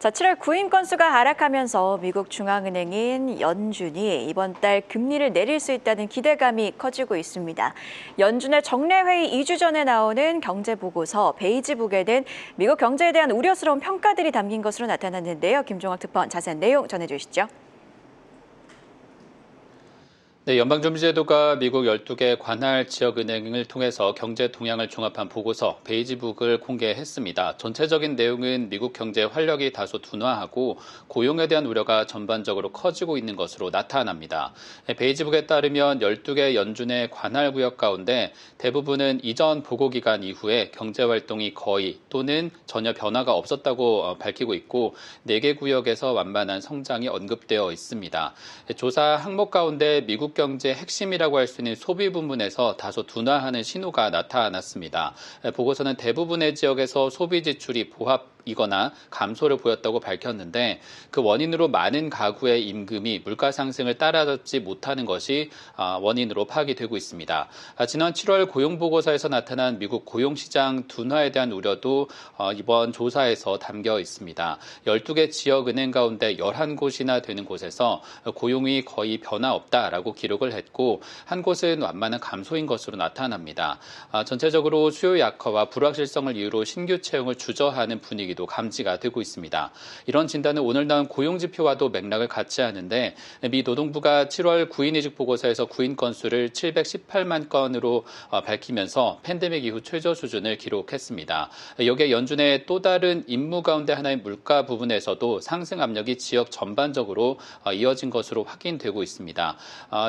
자, 7월 구인 건수가 하락하면서 미국 중앙은행인 연준이 이번 달 금리를 내릴 수 있다는 기대감이 커지고 있습니다. 연준의 정례회의 2주 전에 나오는 경제보고서 베이지북에는 미국 경제에 대한 우려스러운 평가들이 담긴 것으로 나타났는데요. 김종학 특파원 자세한 내용 전해주시죠. 네, 연방준비제도가 미국 12개 관할 지역은행을 통해서 경제 동향을 종합한 보고서 베이지북을 공개했습니다. 전체적인 내용은 미국 경제 활력이 다소 둔화하고 고용에 대한 우려가 전반적으로 커지고 있는 것으로 나타납니다. 베이지북에 따르면 12개 연준의 관할 구역 가운데 대부분은 이전 보고 기간 이후에 경제 활동이 거의 또는 전혀 변화가 없었다고 밝히고 있고 4개 구역에서 완만한 성장이 언급되어 있습니다. 조사 항목 가운데 미국 경제의 핵심이라고 할 수 있는 소비 부문에서 다소 둔화하는 신호가 나타났습니다. 보고서는 대부분의 지역에서 소비 지출이 보합이거나 감소를 보였다고 밝혔는데 그 원인으로 많은 가구의 임금이 물가 상승을 따라잡지 못하는 것이 원인으로 파악이 되고 있습니다. 지난 7월 고용보고서에서 나타난 미국 고용시장 둔화에 대한 우려도 이번 조사에서 담겨 있습니다. 12개 지역은행 가운데 11곳이나 되는 곳에서 고용이 거의 변화 없다라고 기록을 했고 한 곳은 완만한 감소인 것으로 나타납니다. 전체적으로 수요 약화와 불확실성을 이유로 신규 채용을 주저하는 분위기도 감지가 되고 있습니다. 이런 진단은 오늘 나온 고용지표와도 맥락을 같이 하는데 미 노동부가 7월 구인이직 보고서에서 구인 건수를 718만 건으로 밝히면서 팬데믹 이후 최저 수준을 기록했습니다. 여기에 연준의 또 다른 임무 가운데 하나인 물가 부분에서도 상승 압력이 지역 전반적으로 이어진 것으로 확인되고 있습니다.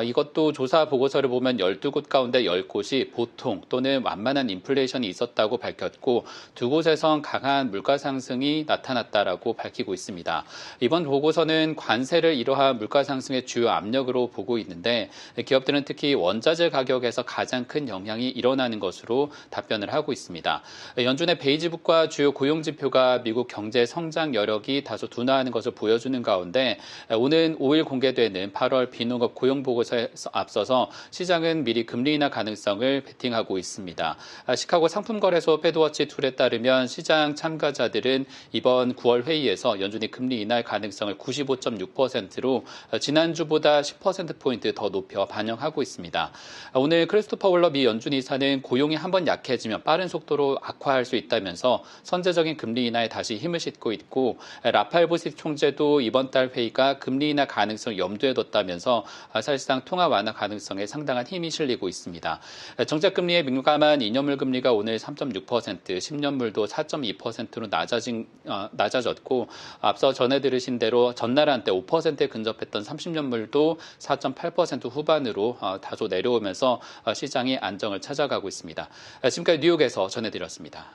이것도 조사 보고서를 보면 12곳 가운데 10곳이 보통 또는 완만한 인플레이션이 있었다고 밝혔고 2곳에선 강한 물가 상승이 나타났다라고 밝히고 있습니다. 이번 보고서는 관세를 이러한 물가 상승의 주요 압력으로 보고 있는데 기업들은 특히 원자재 가격에서 가장 큰 영향이 일어나는 것으로 답변을 하고 있습니다. 연준의 베이지북과 주요 고용 지표가 미국 경제 성장 여력이 다소 둔화하는 것을 보여주는 가운데 오는 5일 공개되는 8월 비농업 고용 보고서에 앞서서 시장은 미리 금리 인하 가능성을 베팅하고 있습니다. 시카고 상품거래소 패드워치 툴에 따르면 시장 참가자들은 이번 9월 회의에서 연준이 금리 인하할 가능성을 95.6%로 지난주보다 10%포인트 더 높여 반영하고 있습니다. 오늘 크리스토퍼 월러 미 연준 이사는 고용이 한번 약해지면 빠른 속도로 악화할 수 있다면서 선제적인 금리 인하에 다시 힘을 싣고 있고 라파엘 보시 총재도 이번 달 회의가 금리 인하 가능성을 염두에 뒀다면서 사실상 통화 완화 가능성에 상당한 힘이 실리고 있습니다. 정책금리에 민감한 2년물 금리가 오늘 3.6%, 10년물도 4.2%로 낮아졌고 앞서 전해 들으신 대로 전날 한때 5%에 근접했던 30년물도 4.8% 후반으로 다소 내려오면서 시장이 안정을 찾아가고 있습니다. 지금까지 뉴욕에서 전해드렸습니다.